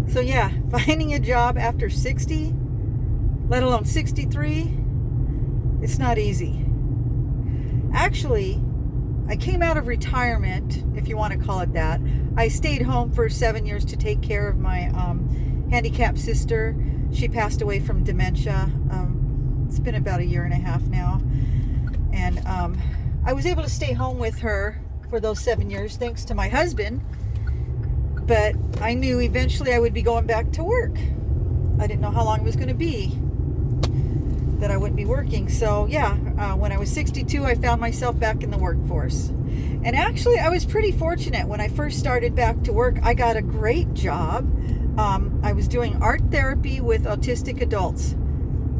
So yeah, finding a job after 60, let alone 63, it's not easy. Actually, I came out of retirement, if you want to call it that. I stayed home for 7 years to take care of my handicapped sister. She passed away from dementia. It's been about 1.5 years now. And I was able to stay home with her for those 7 years thanks to my husband. But I knew eventually I would be going back to work. I didn't know how long it was going to be that I wouldn't be working. So yeah, when I was 62, I found myself back in the workforce. And actually, I was pretty fortunate. When I first started back to work, I got a great job. I was doing art therapy with autistic adults.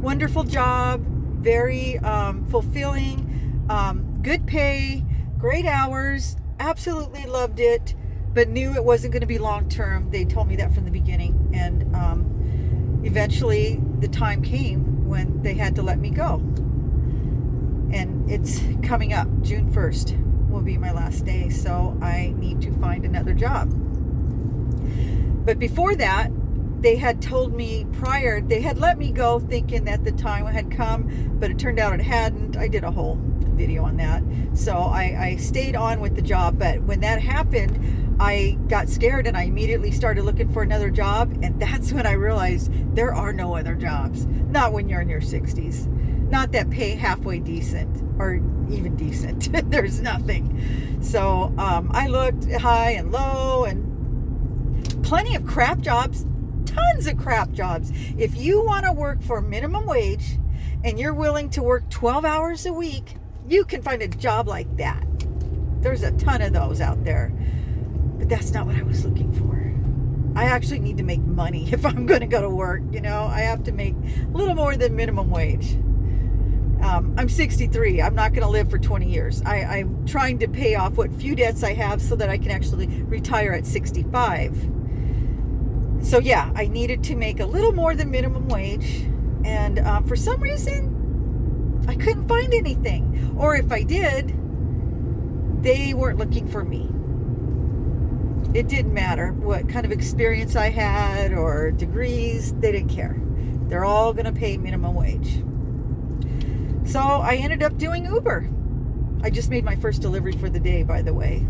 Wonderful job, very fulfilling, good pay, great hours, absolutely loved it, but knew it wasn't going to be long term. They told me that from the beginning. And eventually the time came when they had to let me go. And it's coming up. June 1st will be my last day, so I need to find another job. But before that, they had told me prior, they had let me go thinking that the time had come, but it turned out it hadn't. I did a whole video on that. So I stayed on with the job, but when that happened, I got scared and I immediately started looking for another job. And that's when I realized there are no other jobs. Not when you're in your 60s. Not that pay halfway decent or even decent. There's nothing. So I looked high and low and plenty of crap jobs. Tons of crap jobs. If you want to work for minimum wage and you're willing to work 12 hours a week, you can find a job like that. There's a ton of those out there. But that's not what I was looking for. I actually need to make money if I'm going to go to work. You know, I have to make a little more than minimum wage. I'm 63. I'm not going to live for 20 years. I'm trying to pay off what few debts I have so that I can actually retire at 65. So yeah, I needed to make a little more than minimum wage. And for some reason, I couldn't find anything. Or if I did, they weren't looking for me. It didn't matter what kind of experience I had or degrees. They didn't care. They're all going to pay minimum wage. So I ended up doing Uber. I just made my first delivery for the day, by the way.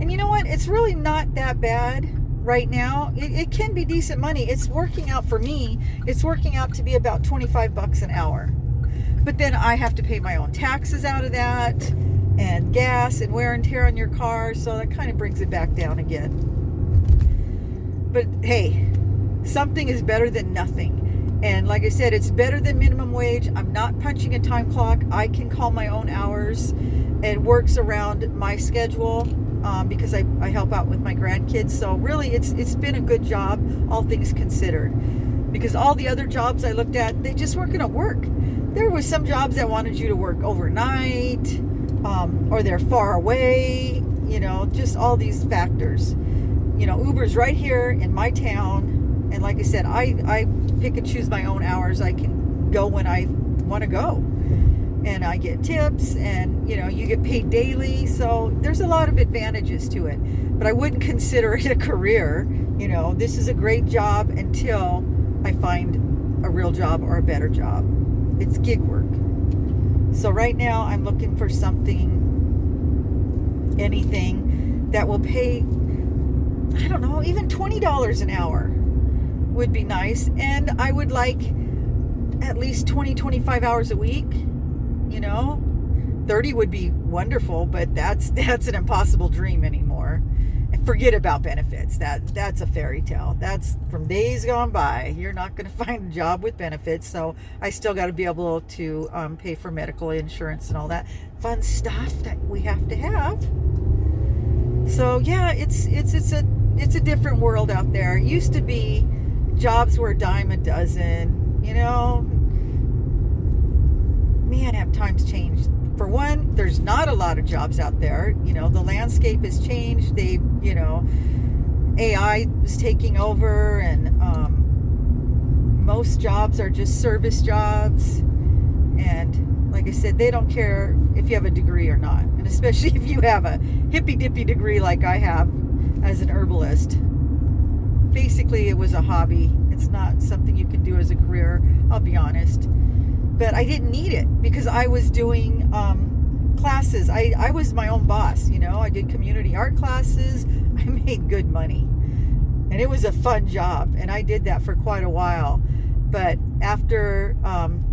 And you know what? It's really not that bad right now. It can be decent money. It's working out for me. It's working out to be about $25 an hour. But then I have to pay my own taxes out of that, and gas and wear and tear on your car, so that kind of brings it back down again. But hey, something is better than nothing. And like I said, it's better than minimum wage. I'm not punching a time clock. I can call my own hours. It works around my schedule because I help out with my grandkids. So really, it's been a good job, all things considered. Because all the other jobs I looked at, they just weren't going to work. There were some jobs that wanted you to work overnight, or they're far away, you know, just all these factors. You know, Uber's right here in my town. And like I said, I pick and choose my own hours. I can go when I want to go. And I get tips, and, you know, you get paid daily. So there's a lot of advantages to it. But I wouldn't consider it a career. You know, this is a great job until I find a real job or a better job. It's gig work. So right now I'm looking for something, anything that will pay, I don't know, even $20 an hour would be nice. And I would like at least 20, 25 hours a week, you know. 30 would be wonderful, but that's an impossible dream anymore. And forget about benefits. That's a fairy tale. That's from days gone by. You're not going to find a job with benefits. So I still got to be able to pay for medical insurance and all that fun stuff that we have to have. So yeah, it's a different world out there. It used to be jobs were a dime a dozen. You know, man, have times changed. For one, there's not a lot of jobs out there. You know, the landscape has changed. AI is taking over, and most jobs are just service jobs. And like I said, they don't care if you have a degree or not. And especially if you have a hippy-dippy degree like I have as an herbalist. Basic basically it was a hobby. It's not something you can do as a career, I'll be honest. But I didn't need it because I was doing classes. I was my own boss, you know. I did community art classes. I made good money. And it was a fun job. And I did that for quite a while. But after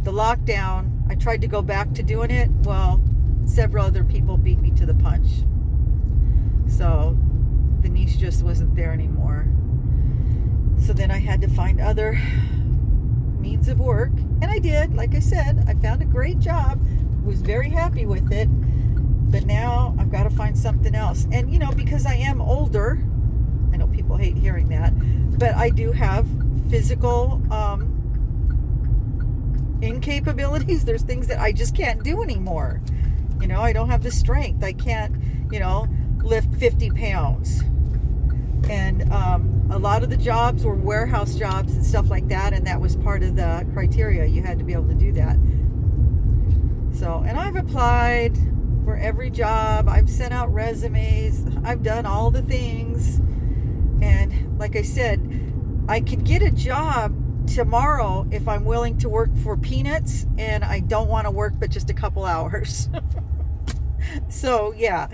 the lockdown, I tried to go back to doing it. Well, several other people beat me to the punch. So the niche just wasn't there anymore. So then I had to find other means of work. And I did. Like I said, I found a great job. Was very happy with it. But now I've got to find something else. And, you know, because I am older, I know people hate hearing that, but I do have physical incapabilities. There's things that I just can't do anymore. You know, I don't have the strength. I can't, you know, lift 50 pounds. And a lot of the jobs were warehouse jobs and stuff like that, and that was part of the criteria. You had to be able to do that. So, and I've applied for every job. I've sent out resumes. I've done all the things. And like I said, I could get a job tomorrow if I'm willing to work for peanuts, and I don't want to work but just a couple hours. So yeah,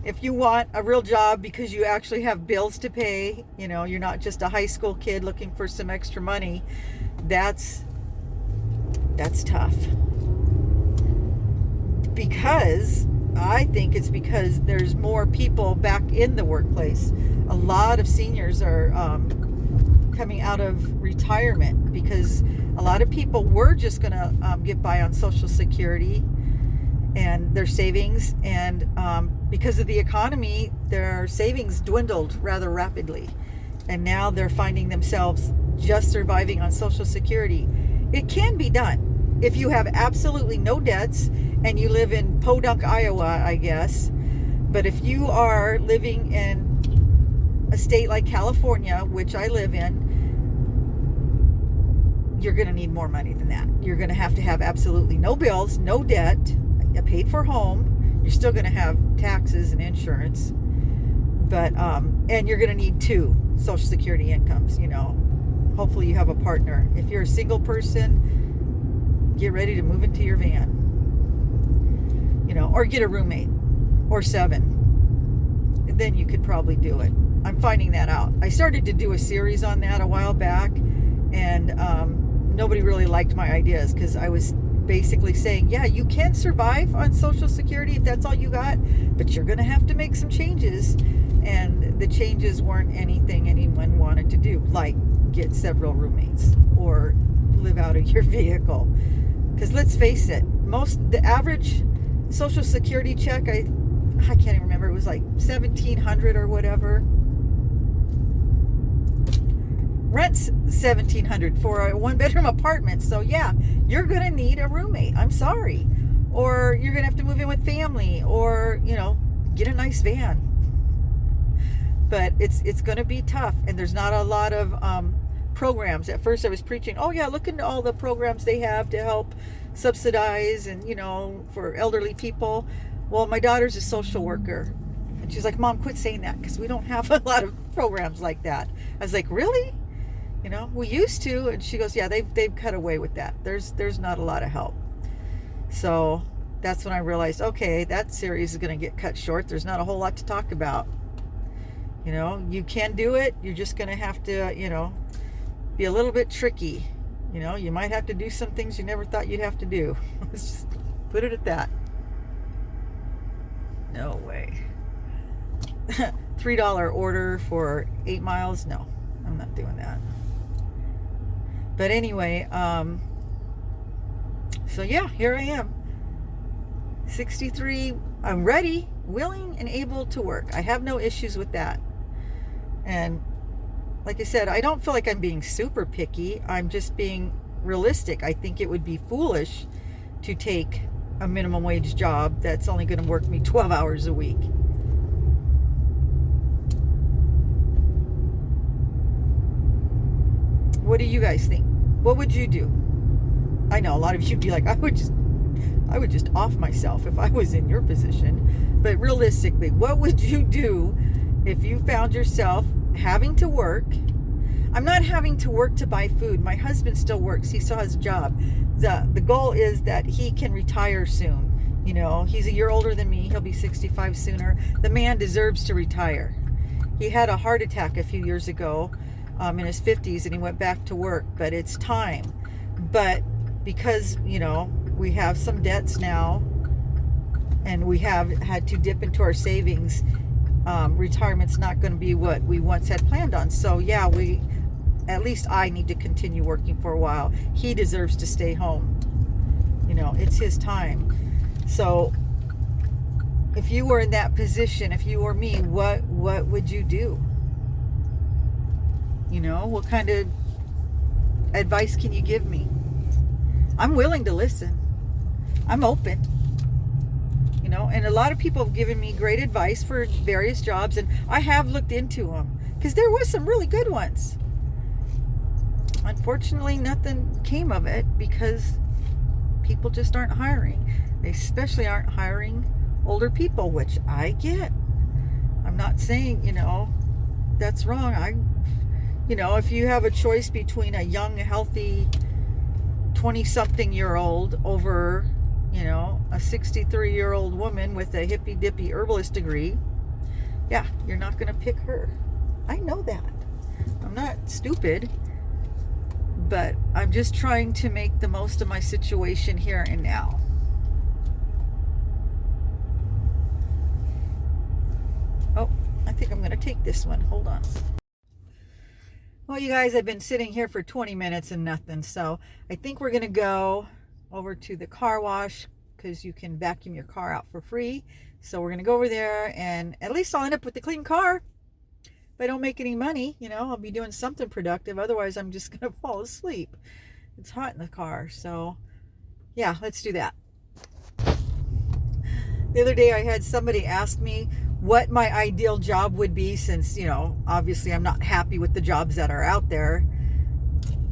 if you want a real job because you actually have bills to pay, you know, you're not just a high school kid looking for some extra money, that's tough. Because I think it's because there's more people back in the workplace. A lot of seniors are coming out of retirement because a lot of people were just going to get by on Social Security and their savings, and because of the economy, their savings dwindled rather rapidly, and now they're finding themselves just surviving on Social Security. It can be done if you have absolutely no debts and you live in Podunk, Iowa, I guess. But if you are living in a state like California, which I live in, you're going to need more money than that. You're going to have absolutely no bills, no debt, a paid for home. You're still going to have taxes and insurance, but and you're going to need 2 Social Security incomes. You know, hopefully you have a partner. If you're a single person, get ready to move into your van. You know, or get a roommate, or 7. And then you could probably do it. I'm finding that out. I started to do a series on that a while back, and nobody really liked my ideas because I was basically saying, yeah, you can survive on Social Security if that's all you got, but you're going to have to make some changes. And the changes weren't anything anyone wanted to do, like get several roommates or live out of your vehicle. Because let's face it, the average Social Security check, I can't even remember, it was like $1,700 or whatever. Rent's $1,700 for a 1-bedroom apartment. So yeah, you're gonna need a roommate. I'm sorry. Or you're gonna have to move in with family, or, you know, get a nice van. But it's gonna be tough, and there's not a lot of programs. At first I was preaching, oh yeah, look into all the programs they have to help subsidize and, you know, for elderly people. Well, my daughter's a social worker, and she's like, Mom, quit saying that because we don't have a lot of programs like that. I was like, really? You know, we used to. And she goes, yeah, they've cut away with that. There's not a lot of help. So that's when I realized, okay, that series is going to get cut short. There's not a whole lot to talk about. You know, you can do it. You're just going to have to, you know, be a little bit tricky. You know, you might have to do some things you never thought you'd have to do. Let's just put it at that. No way. $3 order for 8 miles? No, I'm not doing that. But anyway, so yeah, here I am. 63. I'm ready, willing, and able to work. I have no issues with that. And like I said, I don't feel like I'm being super picky. I'm just being realistic. I think it would be foolish to take a minimum wage job that's only going to work me 12 hours a week. What do you guys think? What would you do? I know a lot of you'd be like, I would just off myself if I was in your position. But realistically, what would you do if you found yourself having to work I'm not having to work to buy food. My husband still works. He still has a job. The goal is that he can retire soon. You know, he's a year older than me. He'll be 65 sooner. The man deserves to retire. He had a heart attack a few years ago, in his 50s, and he went back to work. But it's time. But because, you know, we have some debts now, and we have had to dip into our savings, retirement's not going to be what we once had planned on. So yeah, at least I need to continue working for a while. He deserves to stay home. You know, it's his time. So if you were in that position, if you were me, what would you do? You know, what kind of advice can you give me? I'm willing to listen. I'm open. You know, and a lot of people have given me great advice for various jobs, and I have looked into them because there was some really good ones. Unfortunately, nothing came of it because people just aren't hiring. They especially aren't hiring older people, which I get. I'm not saying, you know, that's wrong. You know, if you have a choice between a young, healthy 20-something-year-old over, you know, a 63-year-old woman with a hippy-dippy herbalist degree, yeah, you're not going to pick her. I know that. I'm not stupid, but I'm just trying to make the most of my situation here and now. Oh, I think I'm going to take this one. Hold on. Well, you guys, I've been sitting here for 20 minutes and nothing, so I think we're going to go over to the car wash because you can vacuum your car out for free. So we're going to go over there, and at least I'll end up with a clean car. If I don't make any money, you know, I'll be doing something productive. Otherwise, I'm just going to fall asleep. It's hot in the car. So yeah, let's do that. The other day I had somebody ask me what my ideal job would be, since, you know, obviously I'm not happy with the jobs that are out there.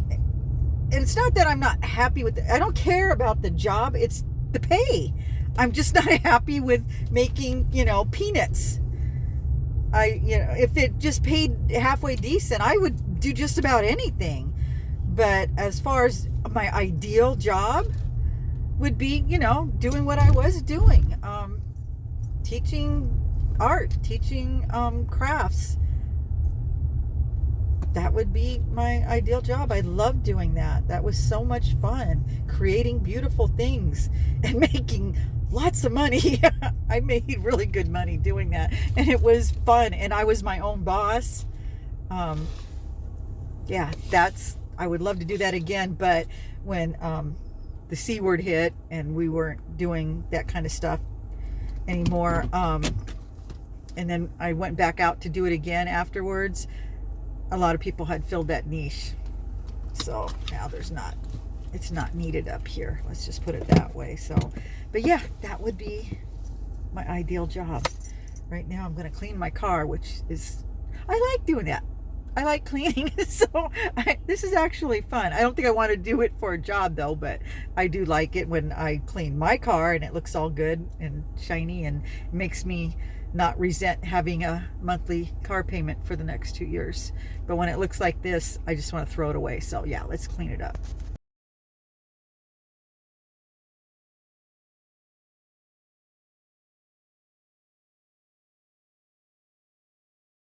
And it's not that I'm not happy with I don't care about the job, it's the pay. I'm just not happy with making, you know, peanuts. You know, if it just paid halfway decent, I would do just about anything. But as far as my ideal job would be, you know, doing what I was doing, teaching art, teaching crafts. That would be my ideal job. I loved doing that. That was so much fun, creating beautiful things and making lots of money. I made really good money doing that, and it was fun, and I was my own boss. Yeah, I would love to do that again, but when the C word hit and we weren't doing that kind of stuff anymore, and then I went back out to do it again afterwards, a lot of people had filled that niche. So now it's not needed up here. Let's just put it that way. So, but yeah, that would be my ideal job. Right now I'm going to clean my car, which is, I like doing that. I like cleaning. So this is actually fun. I don't think I want to do it for a job though, but I do like it when I clean my car and it looks all good and shiny and makes me not resent having a monthly car payment for the next 2 years. But when it looks like this, I just want to throw it away. So yeah, let's clean it up.